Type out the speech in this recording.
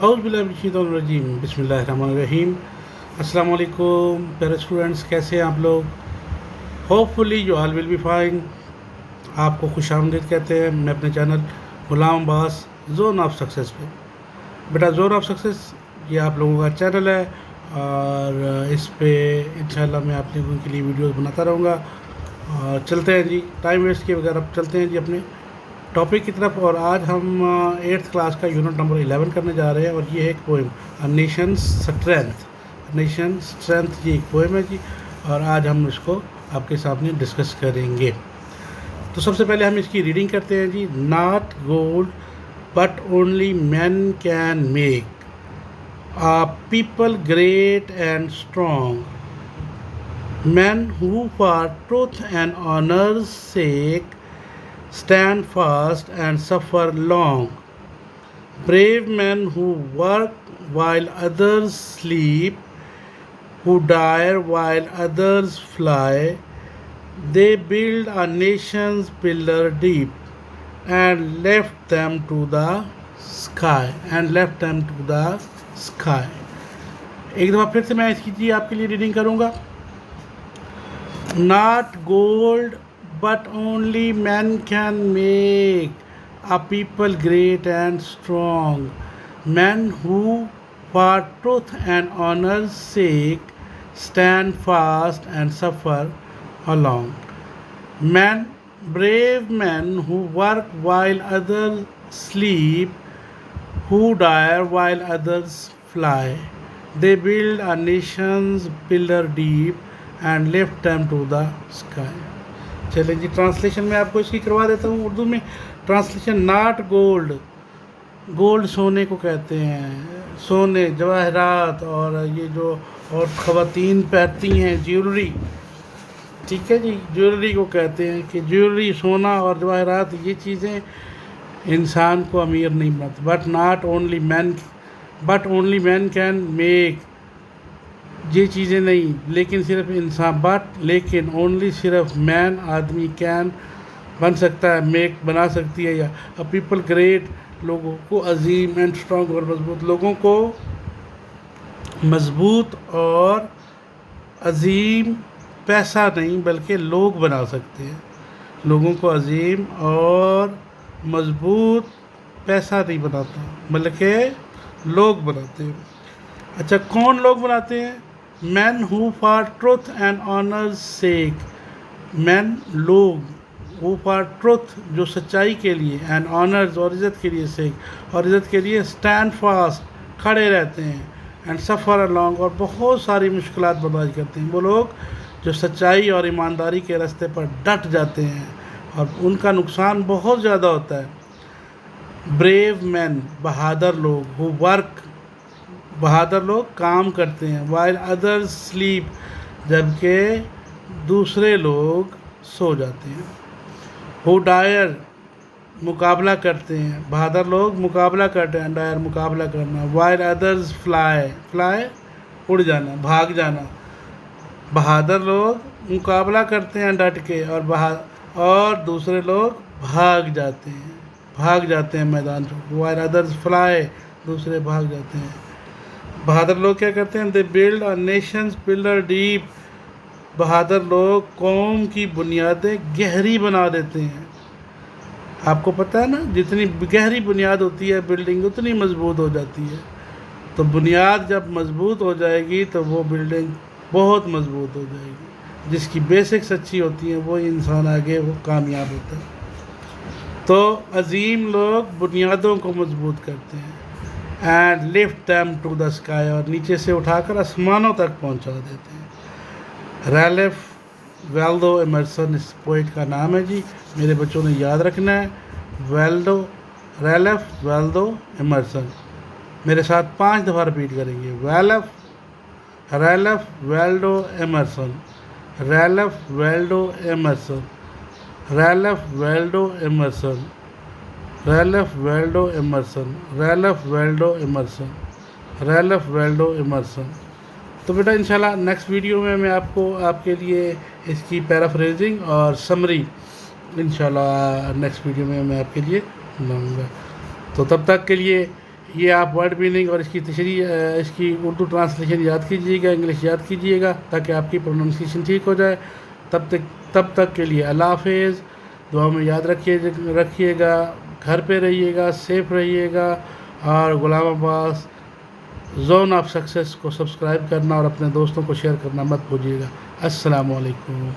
औज़ुबिल्लाहिमिनश्शैतानिर्रजीम बिस्मिल्लाहिर्रहमानिर्रहीम। अस्सलाम वालेकुम प्यारे स्टूडेंट्स, कैसे हैं आप लोग? Hopefully you all will be fine. आपको खुशामदीद कहते हैं मैं अपने channel Ghulam Abbas zone of success पे। बेटा जोन ऑफ सक्सेस ये आप लोगों का चैनल है और इस पे इंशाल्लाह मैं आप लोगों के लिए वीडियोस बनाता रहूँगा। और चलते हैं जी, टाइम वेस्ट किए बगैर अब चलते हैं जी अपने टॉपिक की तरफ। और आज हम 8th क्लास का यूनिट नंबर 11 करने जा रहे हैं और ये है एक poem, a nation strength. Nation strength ये एक पोएम है जी, और आज हम इसको आपके सामने डिस्कस करेंगे। तो सबसे पहले हम इसकी रीडिंग करते हैं जी। Not gold but only man can make a people great and strong, men who for truth and honor's sake stand fast and suffer long, brave men who work while others sleep, who die while others fly, they build a nation's pillar deep and left them to the sky, एक दफ़ा फिर से मैं इसकी जी आपके लिए reading करूँगा। Not gold, but only men can make a people great and strong. Men who, for truth and honor's sake, stand fast and suffer along. Men, brave men who work while others sleep, who die while others fly. They build a nation's pillar deep and lift them to the sky. चलें जी, translation में आपको इसकी करवा देता हूँ उर्दू में। Translation. Not gold, gold सोने को कहते हैं, सोने जवाहरात और ये जो और ख़वातीन पहनती हैं ज्वेलरी, ठीक है जी, ज्वेलरी को कहते हैं कि ज्वेलरी, सोना और जवाहरात ये चीज़ें इंसान को अमीर नहीं बनाती। But only man can make, ये चीज़ें नहीं, लेकिन सिर्फ इंसान, लेकिन ओनली सिर्फ मैन, आदमी, कैन बन सकता है, मेक बना सकती है, या अ पीपल ग्रेट, लोगों को अजीम, एंड स्ट्रॉन्ग और मजबूत, लोगों को मजबूत और अजीम, पैसा नहीं बल्कि लोग बना सकते हैं। लोगों को अजीम और मजबूत पैसा नहीं बनाता बल्कि लोग बनाते हैं। अच्छा, कौन लोग बनाते हैं? Men who for truth and honor's sake, men लोग, who for truth जो सच्चाई के लिए, and honors और इज़्ज़त के लिए, sake और इज़्ज़त के लिए, stand fast खड़े रहते हैं, and suffer along और बहुत सारी मुश्किलात बर्दाश्त करते हैं। वो लोग जो सच्चाई और ईमानदारी के रास्ते पर डट जाते हैं और उनका नुकसान बहुत ज़्यादा होता है। brave men बहादुर लोग, who work बहादुर लोग काम करते हैं, while others sleep जबकि दूसरे लोग सो जाते हैं। who die मुकाबला करते हैं, बहादुर लोग मुकाबला करते हैं, डायर मुकाबला करना, while others fly उड़ जाना, भाग जाना। बहादुर लोग मुकाबला करते हैं डट के और दूसरे लोग भाग जाते हैं मैदान से। while others fly दूसरे भाग जाते हैं। बहादुर लोग क्या करते हैं? They build a nation's pillar deep, बहादुर लोग कौम की बुनियादें गहरी बना देते हैं। आपको पता है ना, जितनी गहरी बुनियाद होती है बिल्डिंग उतनी मजबूत हो जाती है। तो बुनियाद जब मजबूत हो जाएगी तो वो बिल्डिंग बहुत मजबूत हो जाएगी। जिसकी बेसिक्स अच्छी होती हैं वो इंसान आगे वो कामयाब होता है। तो अजीम लोग बुनियादों को मजबूत करते हैं, and lift them to the sky और नीचे से उठाकर आसमानों तक पहुंचा देते हैं। रैल्फ वाल्डो एमर्सन इस पोइट का नाम है जी, मेरे बच्चों ने याद रखना है। रैल्फ वाल्डो एमर्सन, मेरे साथ 5 दफ़ा रिपीट करेंगे। Ralph Waldo Emerson, Ralph Waldo Emerson, Ralph Waldo Emerson, Ralph Waldo Emerson, Ralph Waldo Emerson, Ralph Waldo Emerson. तो बेटा इंशाल्लाह नेक्स्ट वीडियो में मैं आपके लिए इसकी पैराफ्रेजिंग और समरी इंशाल्लाह नेक्स्ट वीडियो में मैं आपके लिए बनाऊँगा। तो तब तक के लिए یہ آپ ورڈ میننگ اور اس کی تشریح اس کی اردو ٹرانسلیشن یاد کیجیے گا، انگلش یاد کیجیے گا تاکہ آپ کی پروننسیشن ٹھیک ہو جائے۔ تب تک کے لیے اللہ حافظ، دعا میں یاد رکھیے گا، گھر پہ رہیے گا، سیف رہیے گا، اور Ghulam Abbas zone of success کو سبسکرائب کرنا اور اپنے دوستوں کو شیئر کرنا مت بھولیے گا۔ السلام علیکم۔